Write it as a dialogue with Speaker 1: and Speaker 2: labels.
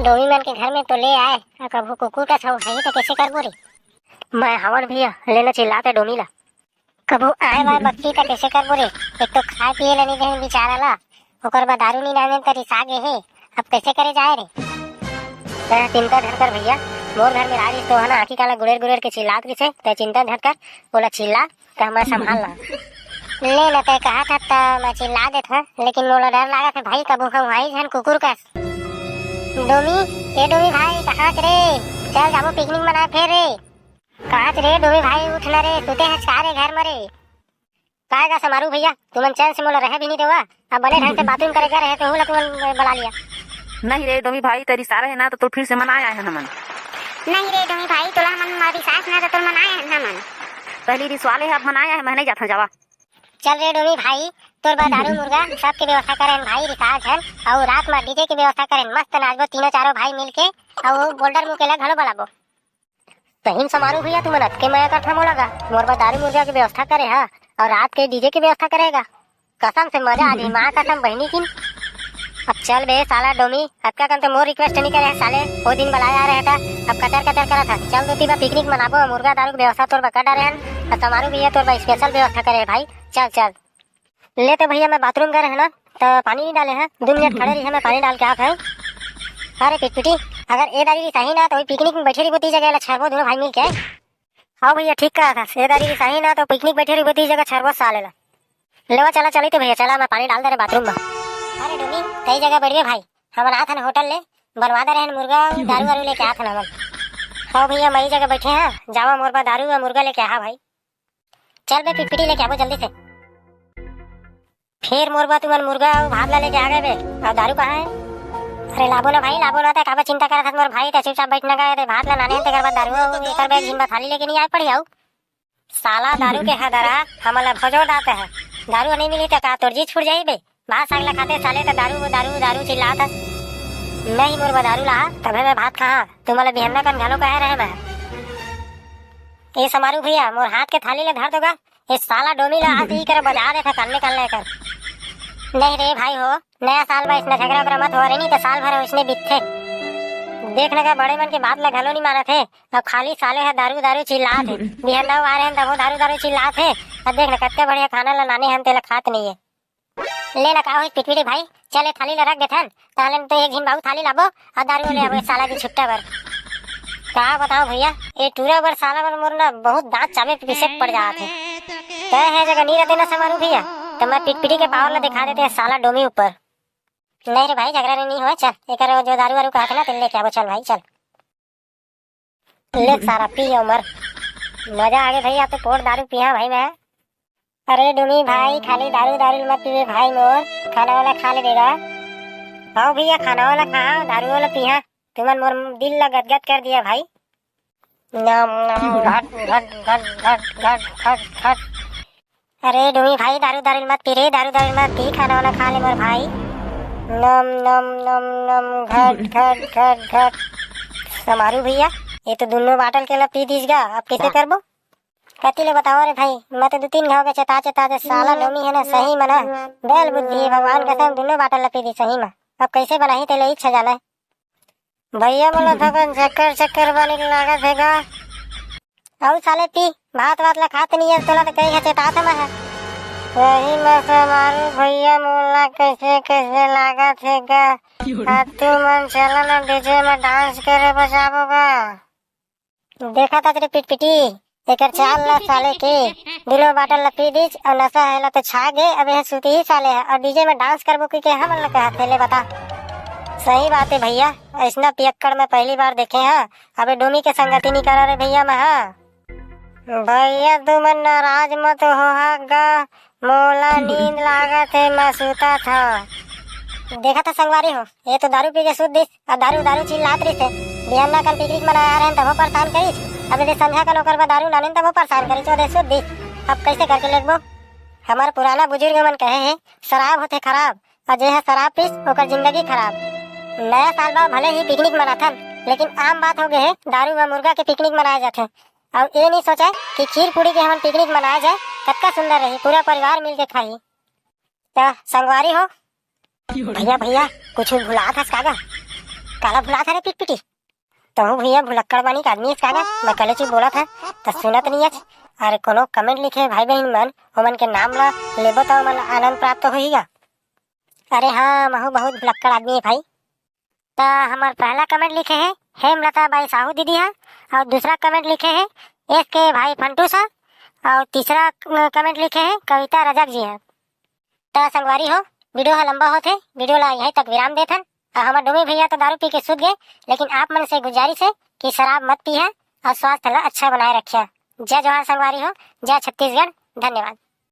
Speaker 1: डोमी मन के घर में तो ले आए कभू कुकुर का छाव है तो कैसे करबो रे।
Speaker 2: मैं हवन भैया लेना चिल्लाते डोमी ला।
Speaker 1: कभू आए बार बक्की का कैसे करबो रे। एक तो खाए पिए ला नहीं दे बेचारा ला, ओकर बाद दारू नहीं नामे तरी सागे है, अब कैसे करे जाए रे।
Speaker 2: मैं चिंता धर कर भैया मोर घर में राजी तो है ना आखी काला गुड़ेर गुड़ेर के चिल्लात रही ते चिंता धर कर बोला चिल्ला तो मैं संभालना।
Speaker 1: ले न ते कहा था ता मैं चिल्ला देता, लेकिन मोला डर लगा था भाई कभू हम आई जन कुकुर का। डोमी ए डोमी भाई कहाँ रे, चल जाबो पिकनिक मना फिर रे। कहाँ रे डोमी भाई उठ ना रे, सुते हैं सारे घर मरे।
Speaker 2: काहेगा समारू भैया तुमन चैन से मोला रह भी नहीं देवा, अब बड़े ढंग से बाथरूम करेगा रहे तो हुला तुमन बुला लिया।
Speaker 3: नहीं रे डोमी भाई तेरी सारा है ना तो फिर से मनाया है ना मन।
Speaker 1: नहीं रे डोमी भाई तोला मन मारी सास ना तो मनाया है ना मन।
Speaker 3: पहली रिसवाले है अब मनाया है मैं नहीं जाता जावा।
Speaker 1: चल रे डोमी भाई तोर बाद दारू मुर्गा सबके व्यवस्था करें भाई रिसार्ज है और रात में डीजे की व्यवस्था करें, मस्त नाचबो तीनों चारों भाई मिलके और बोल्डर मुकेला घड़ो बलाबो।
Speaker 2: सही समारू भैया तुम नत के मैं कथा मोलागा मोर बाद दारू मुर्गा की व्यवस्था करे है और रात के डीजे की व्यवस्था करेगा। कसम से मजा आ गई माँ कसम बहनी की। अब चल बे साला डोमी अब क्या करते मोर रिक्वेस्ट नहीं करे साले, वो दिन बुलाया रहे था अब कतर कतर करा था। चल दो तीन पिकनिक मनाबो मुर्गा दारू की व्यवस्था तोर बका डरे हैं समारू भैया तोर स्पेशल व्यवस्था करे भाई। चल चल ले तो भैया मैं बाथरूम गए है ना तो पानी नहीं डाले हैं 2 मिनट खड़े रही है मैं पानी डाल के आता हूँ। अरे पिटपिटी अगर ए दारी सही ना तो पिकनिक में बैठे रही बोती जगह छरबो दोनों भाई मिल के। हाँ भैया ठीक कहा था, ए दारी सही ना तो पिकनिक बैठे रही बोती जगह छरबो साले ला। लेवा चला चली तो भैया चला मैं पानी डाल दे रहे बाथरूम में।
Speaker 1: अरे डोमी कई जगह बढ़िया भाई हम आ था ना होटल ले बनवा दे रहे मुर्गा दारू वारू लेके आ था ना।
Speaker 2: हाँ भैया मई जगह बैठे हैं जावा मोर बा दारू मुर्गा लेके आ भाई।
Speaker 1: चल बे पिटपिटी लेके आवो जल्दी से।
Speaker 2: फिर मोरबा तुमन मुर्गा और भात ला लेके आ गए बे और दारू कहाँ है।
Speaker 1: अरे लाबो ना भाई लाबो ना, काबा चिंता करा था मोर भाई ता चुपचाप बैठना गए थे भात ला नाने ते कर बाद दारू एकर बैग जिन थाली लेके नहीं आए पड़ी आऊ।
Speaker 2: साला दारू के हदरा हमला भजोड़ दाते है, दारू नहीं मिली तो का तोर जी छूट जाई बे। भात साग ला खाते साले तो दारू दारू दारू चिल्लाता नहीं मोरबा दारू ला तबे मैं भात खा तुम्हारा बिहन्ना कन घालो कहे रहे मैं। ये समारू भैया मोर हाथ के थाली ले धर दोगा ये साला डोमी ला आज ही कर बजा दे था कल कर।
Speaker 1: नहीं रे भाई हो नया साल में इसने झगड़ा वगड़ा मत हो रही नहीं तो साल भर इसने बीतते
Speaker 2: देखने का बड़े मन के बात ला घलो नहीं मारा थे। अब खाली साले है दारू दारू चिल्ला थे बिहन्ना आ रहे हैं तब वो दारू दारू चिल्ला थे। अब देखना कत्ते बढ़िया खाना ला नाने हम तेला खात नहीं है।
Speaker 1: ले लगा हो पिटपिटी भाई चले थाली ला रख देथन ताले तो एक झिन बाबू थाली लाबो और दारू ले आवो साला की छुट्टा भर।
Speaker 2: क्या बताओ भैया ये टूरा बर साला बर मोर ना बहुत दांत चाबे पीछे पड़ जाते तय है जगह नहीं रहते ना समारू भैया तो मैं पिटपिटी के पावर ला दिखा देते हैं साला डोमी ऊपर।
Speaker 1: नहीं रे भाई झगड़ा नहीं हुआ, चल एक जो दारू वारू कहा था ना तेल लेके आवो चल भाई चल
Speaker 2: ले सारा पी उमर मजा आ गया भैया तो पोट दारू पिया भाई मैं।
Speaker 1: अरे डोमी भाई खाली दारू दारू मत पीवे भाई मोर खाना वाला खा लेगा।
Speaker 2: हाँ भैया खाना वाला खा दारू वाला पिया तुमन मोर दिल ला गदगद कर दिया भाई। नम नम घट घट घट घट घट घट घट।
Speaker 1: अरे डोमी भाई दारू दारू मत पी रे, दारू दारू मत पी खाना वाला खा ले मोर भाई।
Speaker 2: नम नम नम नम घट घट घट घट। समारू भैया ये तो दोनों बाटल के ला पी दीजिएगा अब कैसे करबो।
Speaker 1: कति ले बताओ रे भाई मैं तो 2-3 घाव के चता चता दे साला डोमी है ना सही मना बैल बुद्धि है भगवान कसम दोनों बाटल लपी दी सही में। अब कैसे बनाई तेले इच्छा जाना
Speaker 2: भैया बोला थकन चक्कर चक्कर बने लागत हैगा
Speaker 1: और साले पी भात वात ला खाते नहीं है तोला तो कई चता था मैं
Speaker 2: वही मैं समारू भैया मोला कैसे कैसे लागत हैगा। तू मन चला ना डीजे में डांस करे बजाबोगा।
Speaker 1: देखा था तेरे पिटपिटी एकर चाल ला साले के दिलो बाटल लपी दीज और नशा है ला तो छा गए अब यह सूती ही साले है और डीजे में डांस करबो कि हम लोग कहा थे ले बता।
Speaker 2: सही बात है भैया ऐसा पियक्कड़ में पहली बार देखे हैं अबे डोमी के संगति नहीं करा रे भैया मैं। हाँ भैया तुम नाराज मत होगा मोला नींद लागत है मैं सूता था।
Speaker 1: देखा था संगवारी हो ये तो दारू पी के सूत दिस और दारू दारू चिल्लात रही थे बिहाना कल पिकनिक मना आ रहे हैं तब परेशान करी अब दे संध्या का नौकर दारू नाने तब परेशान करी चौदह सूत दिस। अब कैसे करके लेगबो हमारे पुराना बुजुर्ग मन कहे हैं शराब होते खराब और जे है शराब पीस ओकर जिंदगी खराब। नया साल बाद भले ही पिकनिक मनाथन लेकिन आम बात हो गए है दारू व मुर्गा के पिकनिक मनाए जाते और ये नहीं सोचा कि खीर पूरी के हम पिकनिक मनाया जाए कतका सुंदर रही पूरा परिवार मिलके खाई। तो संगवारी हो
Speaker 2: भैया भैया कुछ भुला था कागा
Speaker 1: काला भुला था रे पिटपिटी। तो भैया भुलक्कड़ बानी का आदमी इसका मैं कल चीज बोला था तो सुनत नहीं है। अरे कोनो कमेंट लिखे भाई बहन मन ओमन के नाम ला लेबो तो मन आनंद प्राप्त होईगा। अरे हाँ महू बहुत भुलक्कड़ आदमी है भाई। तो हमार पहला कमेंट लिखे है हेमलता बाई साहू दीदी है, और दूसरा कमेंट लिखे है एस के भाई फंटू सा, और तीसरा कमेंट लिखे है कविता रजक जी है। तो संगवारी हो वीडियो है लंबा होते, वीडियो ला यहीं तक विराम देथन। हमारे डोमी भैया तो दारू पी के सूत गए, लेकिन आप मन से गुजारिश है कि शराब मत पिए और स्वास्थ्य ला अच्छा बनाए रखिए। जय जवाहर संगवारी हो, जय छत्तीसगढ़, धन्यवाद।